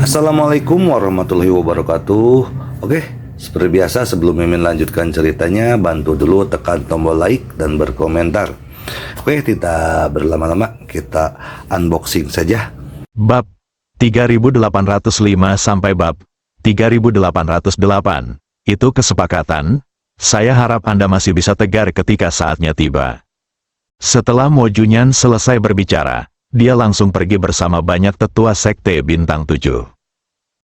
Assalamualaikum warahmatullahi wabarakatuh. Oke, seperti biasa sebelum Mimin lanjutkan ceritanya, bantu dulu tekan tombol like dan berkomentar. Oke, tidak berlama-lama, kita unboxing saja. Bab 3805 sampai bab 3808. Itu kesepakatan. Saya harap Anda masih bisa tegar ketika saatnya tiba. Setelah Mo Junyan selesai berbicara, dia langsung pergi bersama banyak tetua Sekte Bintang 7.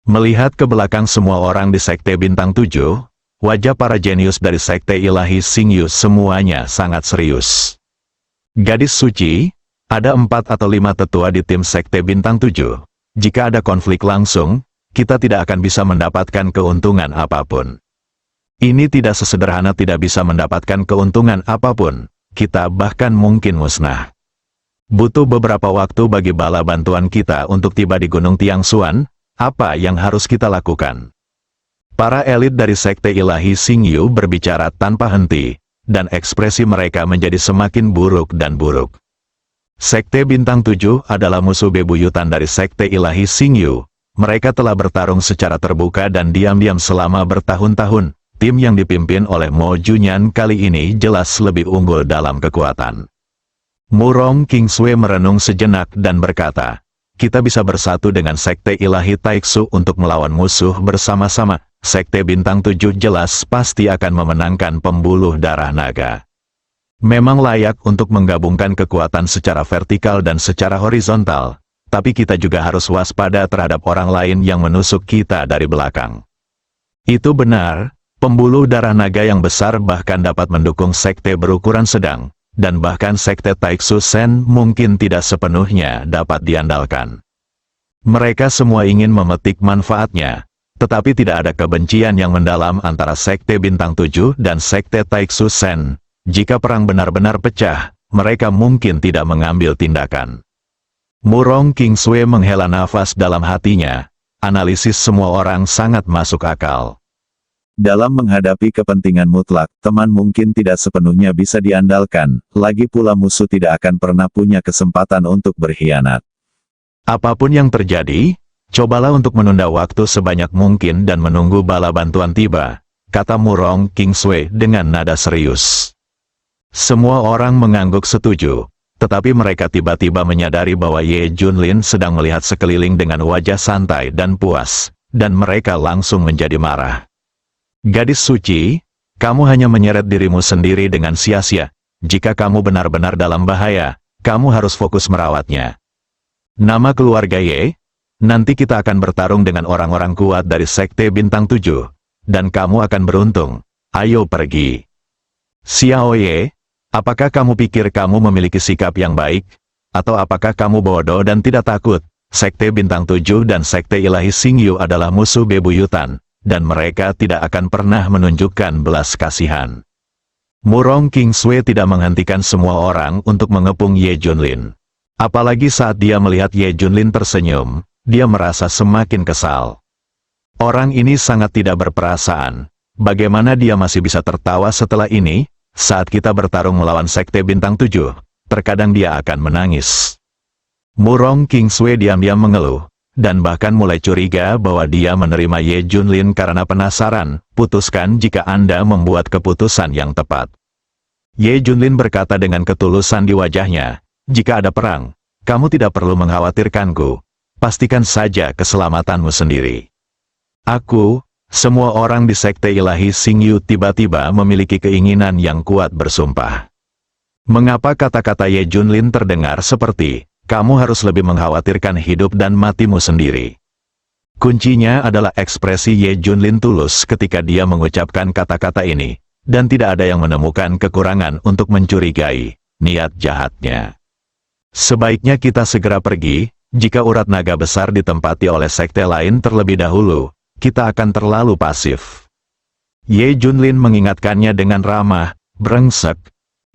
Melihat ke belakang semua orang di Sekte Bintang 7, wajah para jenius dari Sekte Ilahi Xingyu semuanya sangat serius. Gadis suci, ada 4 atau 5 tetua di tim Sekte Bintang 7. Jika ada konflik langsung, kita tidak akan bisa mendapatkan keuntungan apapun. Ini tidak sesederhana tidak bisa mendapatkan keuntungan apapun, kita bahkan mungkin musnah. Butuh beberapa waktu bagi bala bantuan kita untuk tiba di Gunung Tiangsuan. Apa yang harus kita lakukan? Para elit dari Sekte Ilahi Xingyu berbicara tanpa henti, dan ekspresi mereka menjadi semakin buruk dan buruk. Sekte Bintang 7 adalah musuh bebuyutan dari Sekte Ilahi Xingyu. Mereka telah bertarung secara terbuka dan diam-diam selama bertahun-tahun. Tim yang dipimpin oleh Mo Junyan kali ini jelas lebih unggul dalam kekuatan. Murong Kingsue merenung sejenak dan berkata, kita bisa bersatu dengan Sekte Ilahi Taiksu untuk melawan musuh bersama-sama. Sekte Bintang 7 jelas pasti akan memenangkan pembuluh darah naga. Memang layak untuk menggabungkan kekuatan secara vertikal dan secara horizontal, tapi kita juga harus waspada terhadap orang lain yang menusuk kita dari belakang. Itu benar, pembuluh darah naga yang besar bahkan dapat mendukung sekte berukuran sedang. Dan bahkan Sekte Taiksu Sen mungkin tidak sepenuhnya dapat diandalkan. Mereka semua ingin memetik manfaatnya, tetapi tidak ada kebencian yang mendalam antara Sekte Bintang 7 dan Sekte Taiksu Sen. Jika perang benar-benar pecah, mereka mungkin tidak mengambil tindakan. Murong Kingsue menghela nafas dalam hatinya. Analisis semua orang sangat masuk akal. Dalam menghadapi kepentingan mutlak, teman mungkin tidak sepenuhnya bisa diandalkan, lagi pula musuh tidak akan pernah punya kesempatan untuk berkhianat. Apapun yang terjadi, cobalah untuk menunda waktu sebanyak mungkin dan menunggu bala bantuan tiba, kata Murong Kingsue dengan nada serius. Semua orang mengangguk setuju, tetapi mereka tiba-tiba menyadari bahwa Ye Junlin sedang melihat sekeliling dengan wajah santai dan puas, dan mereka langsung menjadi marah. Gadis suci, kamu hanya menyeret dirimu sendiri dengan sia-sia. Jika kamu benar-benar dalam bahaya, kamu harus fokus merawatnya. Nama keluarga Ye, nanti kita akan bertarung dengan orang-orang kuat dari Sekte Bintang 7, dan kamu akan beruntung. Ayo pergi. Xiao Ye, apakah kamu pikir kamu memiliki sikap yang baik? Atau apakah kamu bodoh dan tidak takut? Sekte Bintang 7 dan Sekte Ilahi Xingyu adalah musuh bebuyutan. Dan mereka tidak akan pernah menunjukkan belas kasihan. Murong Kingsue tidak menghentikan semua orang untuk mengepung Ye Junlin. Apalagi saat dia melihat Ye Junlin tersenyum, dia merasa semakin kesal. Orang ini sangat tidak berperasaan. Bagaimana dia masih bisa tertawa setelah ini? Saat kita bertarung melawan Sekte Bintang 7, terkadang dia akan menangis. Murong Kingsue diam-diam mengeluh. Dan bahkan mulai curiga bahwa dia menerima Ye Junlin karena penasaran. Putuskan jika Anda membuat keputusan yang tepat. Ye Junlin berkata dengan ketulusan di wajahnya, jika ada perang, kamu tidak perlu mengkhawatirkanku. Pastikan saja keselamatanmu sendiri. Aku, semua orang di Sekte Ilahi Xingyu tiba-tiba memiliki keinginan yang kuat bersumpah. Mengapa kata-kata Ye Junlin terdengar seperti, kamu harus lebih mengkhawatirkan hidup dan matimu sendiri. Kuncinya adalah ekspresi Ye Junlin tulus ketika dia mengucapkan kata-kata ini, dan tidak ada yang menemukan kekurangan untuk mencurigai niat jahatnya. Sebaiknya kita segera pergi, jika urat naga besar ditempati oleh sekte lain terlebih dahulu, kita akan terlalu pasif. Ye Junlin mengingatkannya dengan ramah, brengsek.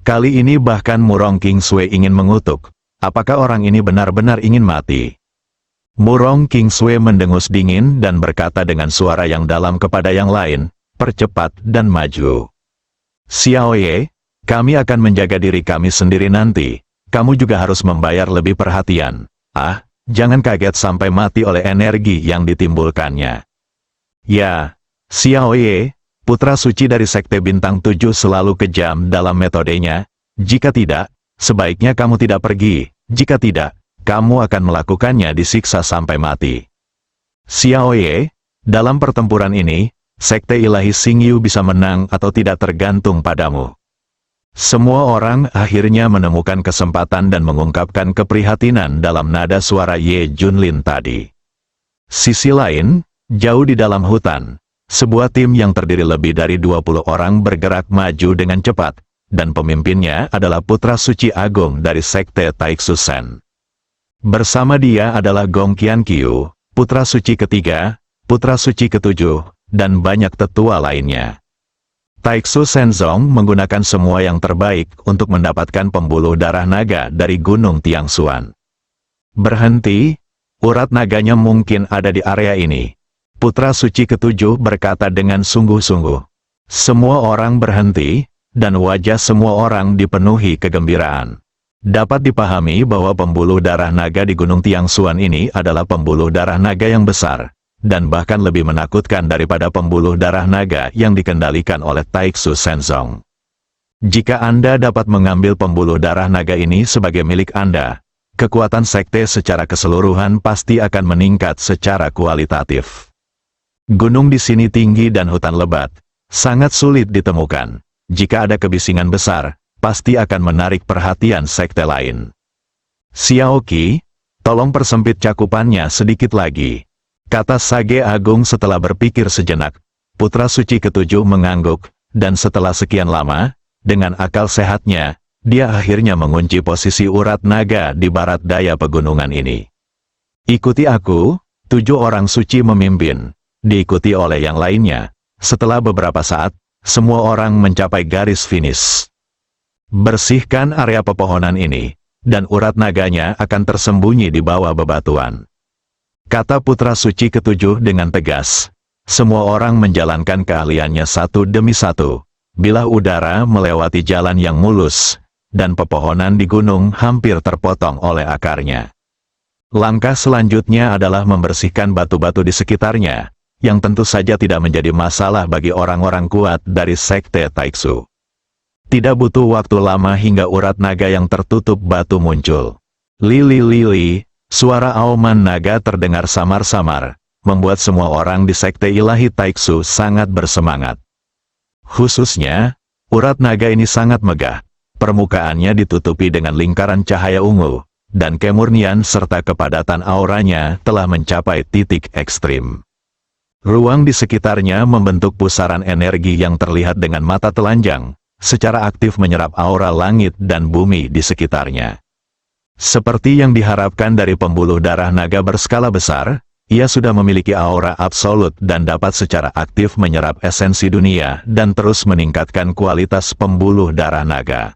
Kali ini bahkan Murong Kingsue ingin mengutuk. Apakah orang ini benar-benar ingin mati? Murong Kingsue mendengus dingin dan berkata dengan suara yang dalam kepada yang lain, percepat dan maju. Xiao Ye, kami akan menjaga diri kami sendiri nanti. Kamu juga harus membayar lebih perhatian. Ah, jangan kaget sampai mati oleh energi yang ditimbulkannya. Ya, Xiaoye, putra suci dari Sekte Bintang 7 selalu kejam dalam metodenya. Jika tidak, sebaiknya kamu tidak pergi. Jika tidak, kamu akan melakukannya disiksa sampai mati. Xiaoye, dalam pertempuran ini, Sekte Ilahi Xingyu bisa menang atau tidak tergantung padamu. Semua orang akhirnya menemukan kesempatan dan mengungkapkan keprihatinan dalam nada suara Ye Junlin tadi. Sisi lain, jauh di dalam hutan, sebuah tim yang terdiri lebih dari 20 orang bergerak maju dengan cepat, dan pemimpinnya adalah Putra Suci Agung dari Sekte Taiksu Sen. Bersama dia adalah Gong Qianqiu, Putra Suci ketiga, Putra Suci ketujuh, dan banyak tetua lainnya. Taiksu Senzong menggunakan semua yang terbaik untuk mendapatkan pembuluh darah naga dari Gunung Tiangsuan. Berhenti, urat naganya mungkin ada di area ini. Putra Suci ketujuh berkata dengan sungguh-sungguh. Semua orang berhenti, dan wajah semua orang dipenuhi kegembiraan. Dapat dipahami bahwa pembuluh darah naga di Gunung Tiangsuan ini adalah pembuluh darah naga yang besar, dan bahkan lebih menakutkan daripada pembuluh darah naga yang dikendalikan oleh Taiksu Senzong. Jika Anda dapat mengambil pembuluh darah naga ini sebagai milik Anda, kekuatan sekte secara keseluruhan pasti akan meningkat secara kualitatif. Gunung di sini tinggi dan hutan lebat, sangat sulit ditemukan. Jika ada kebisingan besar, pasti akan menarik perhatian sekte lain. Xiaoqi, tolong persempit cakupannya sedikit lagi, kata Sage Agung setelah berpikir sejenak. Putra Suci ketujuh mengangguk, dan setelah sekian lama, dengan akal sehatnya, dia akhirnya mengunci posisi urat naga di barat daya pegunungan ini. Ikuti aku, 7 orang suci memimpin, diikuti oleh yang lainnya. Setelah beberapa saat, semua orang mencapai garis finish. Bersihkan area pepohonan ini, dan urat naganya akan tersembunyi di bawah bebatuan, kata Putra Suci ketujuh dengan tegas. Semua orang menjalankan keahliannya satu demi satu. Bilah udara melewati jalan yang mulus, dan pepohonan di gunung hampir terpotong oleh akarnya. Langkah selanjutnya adalah membersihkan batu-batu di sekitarnya, yang tentu saja tidak menjadi masalah bagi orang-orang kuat dari Sekte Taiksu. Tidak butuh waktu lama hingga urat naga yang tertutup batu muncul. Lili, suara auman naga terdengar samar-samar, membuat semua orang di Sekte Ilahi Taiksu sangat bersemangat. Khususnya, urat naga ini sangat megah. Permukaannya ditutupi dengan lingkaran cahaya ungu, dan kemurnian serta kepadatan auranya telah mencapai titik ekstrim. Ruang di sekitarnya membentuk pusaran energi yang terlihat dengan mata telanjang, secara aktif menyerap aura langit dan bumi di sekitarnya. Seperti yang diharapkan dari pembuluh darah naga berskala besar, ia sudah memiliki aura absolut dan dapat secara aktif menyerap esensi dunia dan terus meningkatkan kualitas pembuluh darah naga,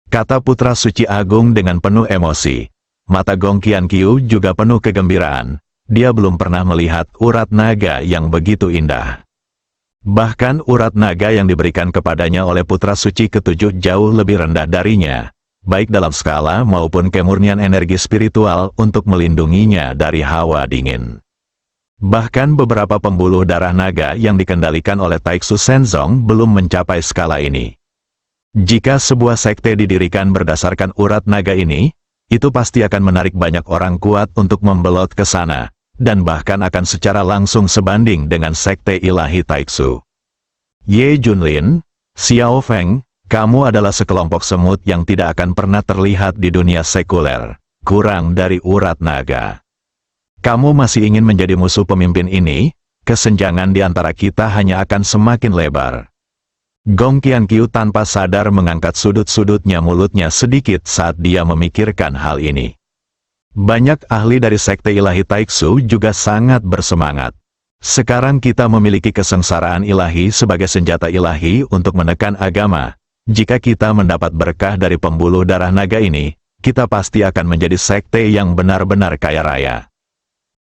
kata Putra Suci Agung dengan penuh emosi. Mata Gong Qianqiu juga penuh kegembiraan. Dia belum pernah melihat urat naga yang begitu indah. Bahkan urat naga yang diberikan kepadanya oleh Putra Suci ketujuh jauh lebih rendah darinya, baik dalam skala maupun kemurnian energi spiritual untuk melindunginya dari hawa dingin. Bahkan beberapa pembuluh darah naga yang dikendalikan oleh Taiksu Senzong belum mencapai skala ini. Jika sebuah sekte didirikan berdasarkan urat naga ini, itu pasti akan menarik banyak orang kuat untuk membelot ke sana, dan bahkan akan secara langsung sebanding dengan Sekte Ilahi Taiksu. Ye Junlin, Xiao Feng, kamu adalah sekelompok semut yang tidak akan pernah terlihat di dunia sekuler, kurang dari urat naga. Kamu masih ingin menjadi musuh pemimpin ini? Kesenjangan di antara kita hanya akan semakin lebar. Gong Qianqiu tanpa sadar mengangkat sudut-sudutnya mulutnya sedikit saat dia memikirkan hal ini. Banyak ahli dari Sekte Ilahi Taiksu juga sangat bersemangat. Sekarang kita memiliki kesengsaraan ilahi sebagai senjata ilahi untuk menekan agama. Jika kita mendapat berkah dari pembuluh darah naga ini, kita pasti akan menjadi sekte yang benar-benar kaya raya.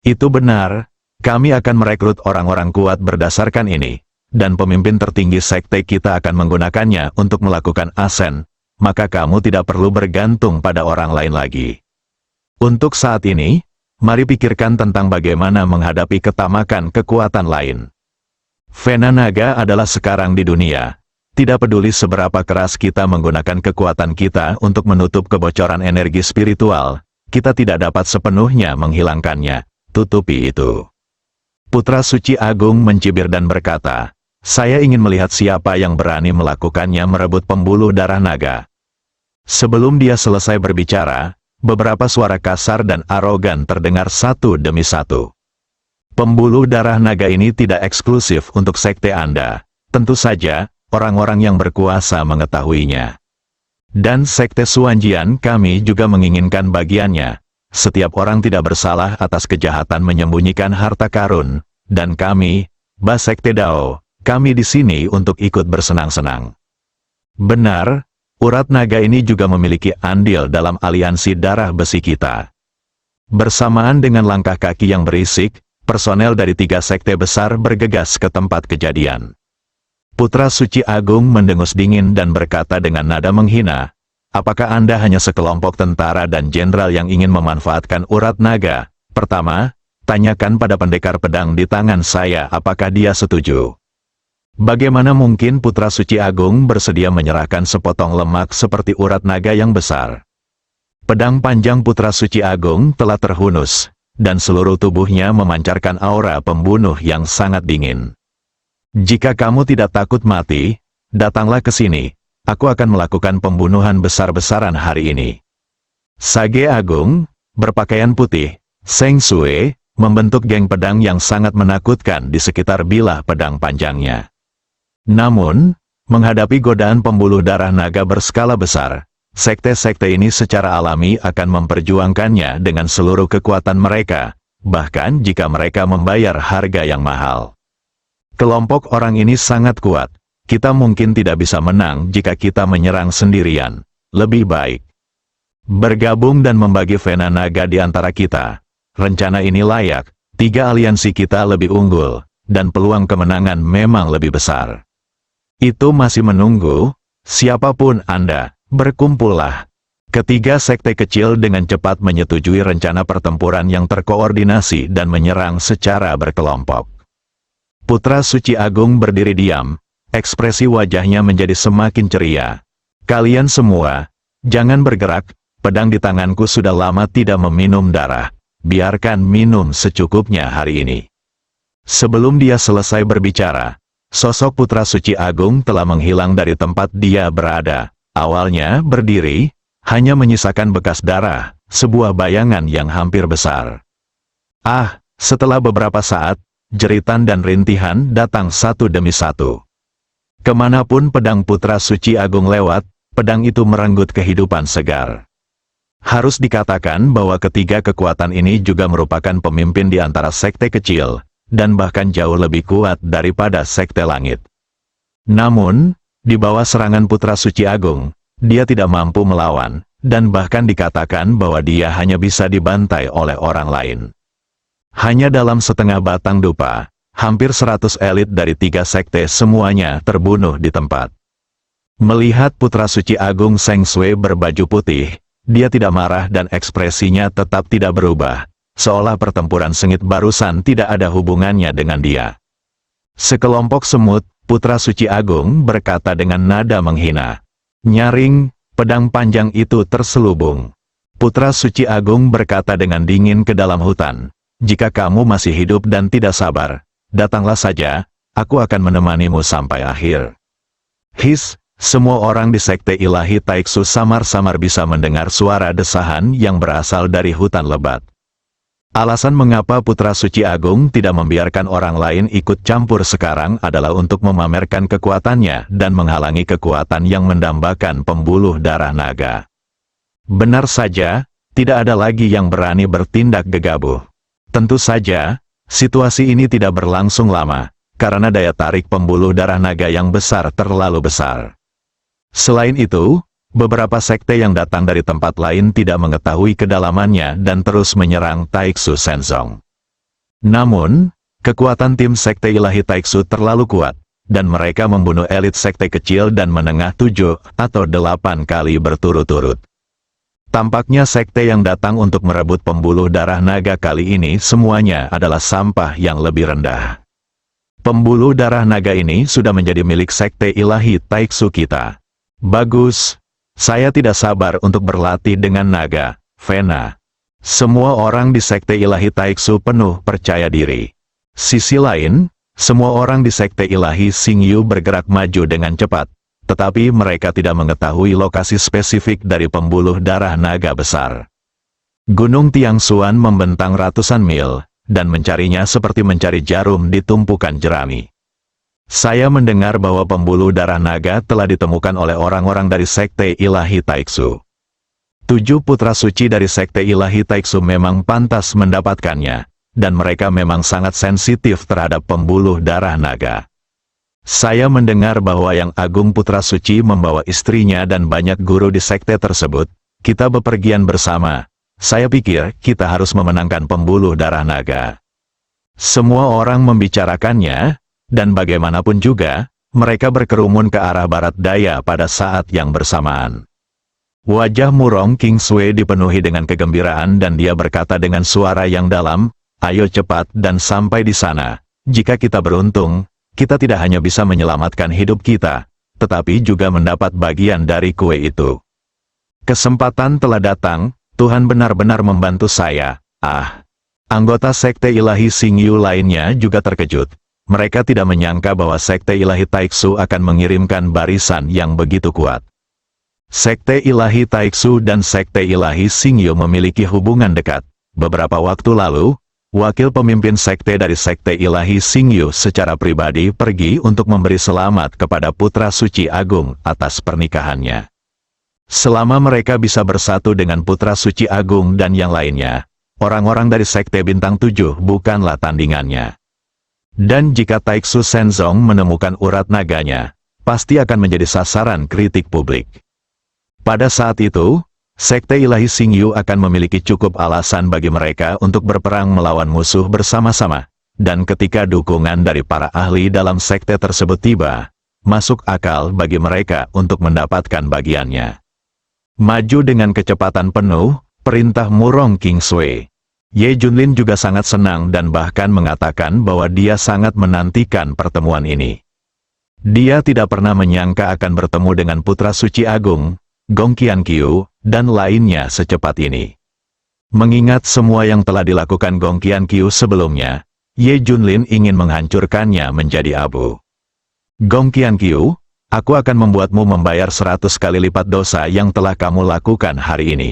Itu benar, kami akan merekrut orang-orang kuat berdasarkan ini, dan pemimpin tertinggi sekte kita akan menggunakannya untuk melakukan asen, maka kamu tidak perlu bergantung pada orang lain lagi. Untuk saat ini, mari pikirkan tentang bagaimana menghadapi ketamakan kekuatan lain. Vena naga adalah sekarang di dunia. Tidak peduli seberapa keras kita menggunakan kekuatan kita untuk menutup kebocoran energi spiritual, kita tidak dapat sepenuhnya menghilangkannya. Tutupi itu. Putra Suci Agung mencibir dan berkata, saya ingin melihat siapa yang berani melakukannya merebut pembuluh darah naga. Sebelum dia selesai berbicara, beberapa suara kasar dan arogan terdengar satu demi satu. Pembuluh darah naga ini tidak eksklusif untuk sekte Anda. Tentu saja, orang-orang yang berkuasa mengetahuinya. Dan sekte Suanjian kami juga menginginkan bagiannya. Setiap orang tidak bersalah atas kejahatan menyembunyikan harta karun. Dan kami, Sekte Dao, kami di sini untuk ikut bersenang-senang. Benar, urat naga ini juga memiliki andil dalam aliansi darah besi kita. Bersamaan dengan langkah kaki yang berisik, personel dari 3 sekte besar bergegas ke tempat kejadian. Putra Suci Agung mendengus dingin dan berkata dengan nada menghina, apakah Anda hanya sekelompok tentara dan jenderal yang ingin memanfaatkan urat naga? Pertama, tanyakan pada pendekar pedang di tangan saya apakah dia setuju. Bagaimana mungkin Putra Suci Agung bersedia menyerahkan sepotong lemak seperti urat naga yang besar? Pedang panjang Putra Suci Agung telah terhunus, dan seluruh tubuhnya memancarkan aura pembunuh yang sangat dingin. Jika kamu tidak takut mati, datanglah ke sini. Aku akan melakukan pembunuhan besar-besaran hari ini. Sage Agung, berpakaian putih, Seng Sue, membentuk geng pedang yang sangat menakutkan di sekitar bilah pedang panjangnya. Namun, menghadapi godaan pembuluh darah naga berskala besar, sekte-sekte ini secara alami akan memperjuangkannya dengan seluruh kekuatan mereka, bahkan jika mereka membayar harga yang mahal. Kelompok orang ini sangat kuat. Kita mungkin tidak bisa menang jika kita menyerang sendirian. Lebih baik bergabung dan membagi Vena naga di antara kita. Rencana ini layak, 3 aliansi kita lebih unggul, dan peluang kemenangan memang lebih besar. Itu masih menunggu, siapapun Anda, berkumpullah. Ketiga sekte kecil dengan cepat menyetujui rencana pertempuran yang terkoordinasi dan menyerang secara berkelompok. Putra Suci Agung berdiri diam, ekspresi wajahnya menjadi semakin ceria. Kalian semua, jangan bergerak, pedang di tanganku sudah lama tidak meminum darah. Biarkan minum secukupnya hari ini. Sebelum dia selesai berbicara, sosok Putra Suci Agung telah menghilang dari tempat dia berada. Awalnya berdiri, hanya menyisakan bekas darah, sebuah bayangan yang hampir besar. Setelah beberapa saat, jeritan dan rintihan datang satu demi satu. Kemanapun pedang Putra Suci Agung lewat, pedang itu merenggut kehidupan segar. Harus dikatakan bahwa ketiga kekuatan ini juga merupakan pemimpin di antara sekte kecil, dan bahkan jauh lebih kuat daripada sekte langit. Namun, di bawah serangan Putra Suci Agung, dia tidak mampu melawan, dan bahkan dikatakan bahwa dia hanya bisa dibantai oleh orang lain. Hanya dalam setengah batang dupa, hampir 100 elit dari 3 sekte semuanya terbunuh di tempat. Melihat Putra Suci Agung Seng Sue berbaju putih, dia tidak marah dan ekspresinya tetap tidak berubah, seolah pertempuran sengit barusan tidak ada hubungannya dengan dia. Sekelompok semut, Putra Suci Agung berkata dengan nada menghina. Nyaring, pedang panjang itu terselubung. Putra Suci Agung berkata dengan dingin ke dalam hutan. Jika kamu masih hidup dan tidak sabar, datanglah saja, aku akan menemanimu sampai akhir. Semua orang di sekte ilahi Taiksu samar-samar bisa mendengar suara desahan yang berasal dari hutan lebat. Alasan mengapa Putra Suci Agung tidak membiarkan orang lain ikut campur sekarang adalah untuk memamerkan kekuatannya dan menghalangi kekuatan yang mendambakan pembuluh darah naga. Benar saja, tidak ada lagi yang berani bertindak gegabah. Tentu saja, situasi ini tidak berlangsung lama, karena daya tarik pembuluh darah naga yang besar terlalu besar. Selain itu, beberapa sekte yang datang dari tempat lain tidak mengetahui kedalamannya dan terus menyerang Taiksu Senzong. Namun, kekuatan tim sekte ilahi Taiksu terlalu kuat, dan mereka membunuh elit sekte kecil dan menengah 7 atau 8 kali berturut-turut. Tampaknya sekte yang datang untuk merebut pembuluh darah naga kali ini semuanya adalah sampah yang lebih rendah. Pembuluh darah naga ini sudah menjadi milik sekte ilahi Taiksu kita. Bagus. Saya tidak sabar untuk berlatih dengan naga, Vena. Semua orang di sekte ilahi Taiksu penuh percaya diri. Sisi lain, semua orang di sekte ilahi Xingyu bergerak maju dengan cepat. Tetapi mereka tidak mengetahui lokasi spesifik dari pembuluh darah naga besar. Gunung Tiangsuan membentang ratusan mil, dan mencarinya seperti mencari jarum di tumpukan jerami. Saya mendengar bahwa pembuluh darah naga telah ditemukan oleh orang-orang dari sekte ilahi Taiksu. 7 putra suci dari sekte ilahi Taiksu memang pantas mendapatkannya, dan mereka memang sangat sensitif terhadap pembuluh darah naga. Saya mendengar bahwa Yang Agung Putra Suci membawa istrinya dan banyak guru di sekte tersebut. Kita bepergian bersama. Saya pikir kita harus memenangkan pembuluh darah naga. Semua orang membicarakannya, dan bagaimanapun juga, mereka berkerumun ke arah barat daya pada saat yang bersamaan. Wajah Murong King Sui dipenuhi dengan kegembiraan dan dia berkata dengan suara yang dalam, "Ayo cepat dan sampai di sana. Jika kita beruntung, kita tidak hanya bisa menyelamatkan hidup kita, tetapi juga mendapat bagian dari kue itu." Kesempatan telah datang, Tuhan benar-benar membantu saya. Anggota sekte ilahi Xingyu lainnya juga terkejut. Mereka tidak menyangka bahwa sekte ilahi Taiksu akan mengirimkan barisan yang begitu kuat. Sekte ilahi Taiksu dan sekte ilahi Xingyu memiliki hubungan dekat. Beberapa waktu lalu, wakil pemimpin sekte dari sekte ilahi Xingyu secara pribadi pergi untuk memberi selamat kepada Putra Suci Agung atas pernikahannya. Selama mereka bisa bersatu dengan Putra Suci Agung dan yang lainnya, orang-orang dari sekte Bintang 7 bukanlah tandingannya. Dan jika Taiksu Shenzong menemukan urat naganya, pasti akan menjadi sasaran kritik publik. Pada saat itu, sekte ilahi Xingyu akan memiliki cukup alasan bagi mereka untuk berperang melawan musuh bersama-sama, dan ketika dukungan dari para ahli dalam sekte tersebut tiba, masuk akal bagi mereka untuk mendapatkan bagiannya. Maju dengan kecepatan penuh, perintah Murong King Sui. Ye Junlin juga sangat senang dan bahkan mengatakan bahwa dia sangat menantikan pertemuan ini. Dia tidak pernah menyangka akan bertemu dengan Putra Suci Agung, Gong Qianqiu, dan lainnya secepat ini. Mengingat semua yang telah dilakukan Gong Qianqiu sebelumnya, Ye Junlin ingin menghancurkannya menjadi abu. Gong Qianqiu, aku akan membuatmu membayar 100 kali lipat dosa yang telah kamu lakukan hari ini.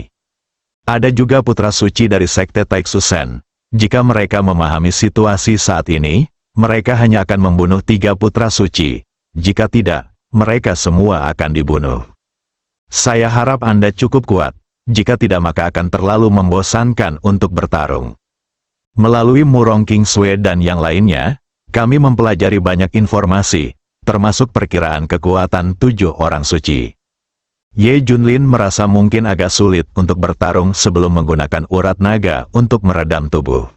Ada juga putra suci dari sekte Taiksu Sen. Jika mereka memahami situasi saat ini, mereka hanya akan membunuh 3 putra suci. Jika tidak, mereka semua akan dibunuh. Saya harap Anda cukup kuat. Jika tidak maka akan terlalu membosankan untuk bertarung. Melalui Murong King Sui dan yang lainnya, kami mempelajari banyak informasi, termasuk perkiraan kekuatan 7 orang suci. Ye Junlin merasa mungkin agak sulit untuk bertarung sebelum menggunakan urat naga untuk meredam tubuh.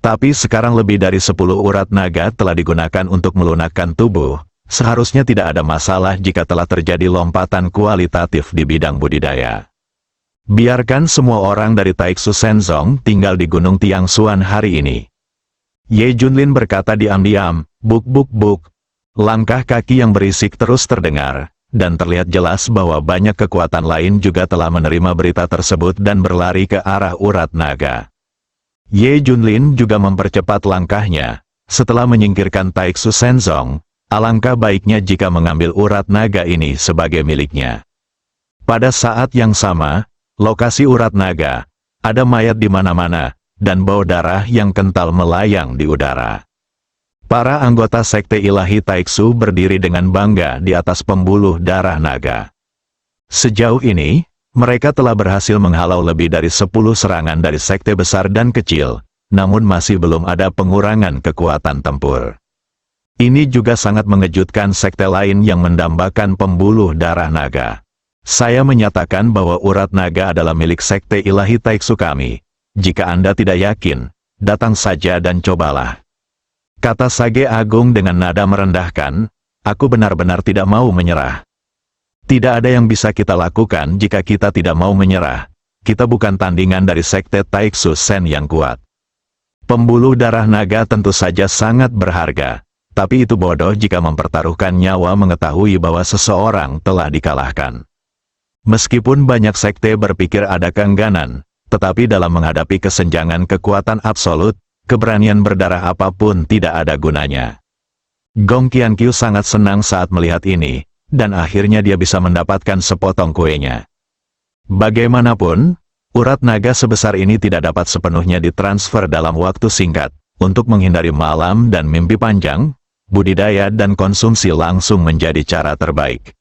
Tapi sekarang lebih dari 10 urat naga telah digunakan untuk melunakkan tubuh, seharusnya tidak ada masalah jika telah terjadi lompatan kualitatif di bidang budidaya. Biarkan semua orang dari Taiksu Shenzong tinggal di Gunung Tiangsuan hari ini. Ye Junlin berkata diam-diam, buk buk buk. Langkah kaki yang berisik terus terdengar, dan terlihat jelas bahwa banyak kekuatan lain juga telah menerima berita tersebut dan berlari ke arah urat naga. Ye Junlin juga mempercepat langkahnya. Setelah menyingkirkan Taiksu Shenzong, alangkah baiknya jika mengambil urat naga ini sebagai miliknya. Pada saat yang sama, lokasi urat naga, ada mayat di mana-mana, dan bau darah yang kental melayang di udara. Para anggota sekte ilahi Taiksu berdiri dengan bangga di atas pembuluh darah naga. Sejauh ini, mereka telah berhasil menghalau lebih dari 10 serangan dari sekte besar dan kecil, namun masih belum ada pengurangan kekuatan tempur. Ini juga sangat mengejutkan sekte lain yang mendambakan pembuluh darah naga. Saya menyatakan bahwa urat naga adalah milik sekte ilahi Taiksu kami. Jika Anda tidak yakin, datang saja dan cobalah. Kata Sage Agung dengan nada merendahkan, aku benar-benar tidak mau menyerah. Tidak ada yang bisa kita lakukan jika kita tidak mau menyerah, kita bukan tandingan dari sekte Taiksu Sen yang kuat. Pembuluh darah naga tentu saja sangat berharga, tapi itu bodoh jika mempertaruhkan nyawa mengetahui bahwa seseorang telah dikalahkan. Meskipun banyak sekte berpikir ada keengganan, tetapi dalam menghadapi kesenjangan kekuatan absolut, keberanian berdarah apapun tidak ada gunanya. Gong Qiankyu sangat senang saat melihat ini, dan akhirnya dia bisa mendapatkan sepotong kuenya. Bagaimanapun, urat naga sebesar ini tidak dapat sepenuhnya ditransfer dalam waktu singkat. Untuk menghindari malam dan mimpi panjang, budidaya dan konsumsi langsung menjadi cara terbaik.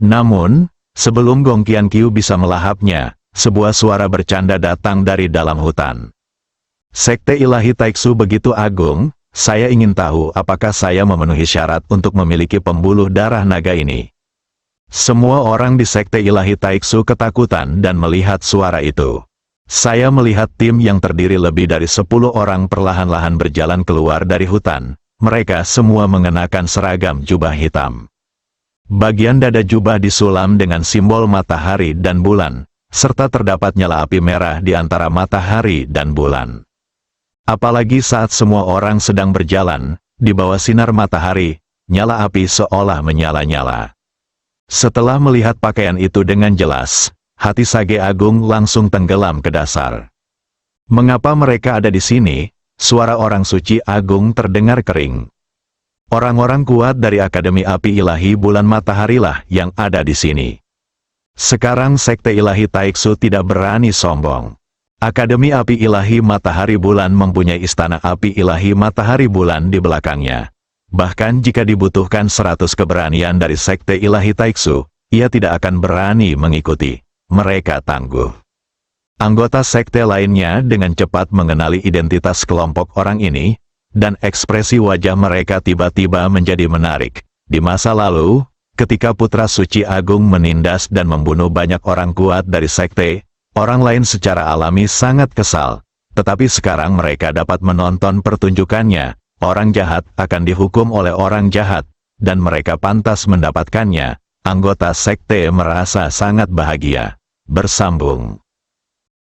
Namun, sebelum Gong Qiankyu bisa melahapnya, sebuah suara bercanda datang dari dalam hutan. Sekte ilahi Taiksu begitu agung, saya ingin tahu apakah saya memenuhi syarat untuk memiliki pembuluh darah naga ini. Semua orang di sekte ilahi Taiksu ketakutan dan melihat suara itu. Saya melihat tim yang terdiri lebih dari 10 orang perlahan-lahan berjalan keluar dari hutan. Mereka semua mengenakan seragam jubah hitam. Bagian dada jubah disulam dengan simbol matahari dan bulan, serta terdapat nyala api merah di antara matahari dan bulan. Apalagi saat semua orang sedang berjalan, di bawah sinar matahari, nyala api seolah menyala-nyala. Setelah melihat pakaian itu dengan jelas, hati Sage Agung langsung tenggelam ke dasar. Mengapa mereka ada di sini? Suara orang suci agung terdengar kering. Orang-orang kuat dari Akademi Api Ilahi Bulan Mataharilah yang ada di sini. Sekarang sekte ilahi Taiksu tidak berani sombong. Akademi Api Ilahi Matahari Bulan mempunyai istana api ilahi matahari bulan di belakangnya. Bahkan jika dibutuhkan 100 keberanian dari sekte ilahi Taiksu, ia tidak akan berani mengikuti. Mereka tangguh. Anggota sekte lainnya dengan cepat mengenali identitas kelompok orang ini, dan ekspresi wajah mereka tiba-tiba menjadi menarik. Di masa lalu, ketika Putra Suci Agung menindas dan membunuh banyak orang kuat dari sekte, orang lain secara alami sangat kesal. Tetapi sekarang mereka dapat menonton pertunjukannya. Orang jahat akan dihukum oleh orang jahat, dan mereka pantas mendapatkannya. Anggota sekte merasa sangat bahagia. Bersambung.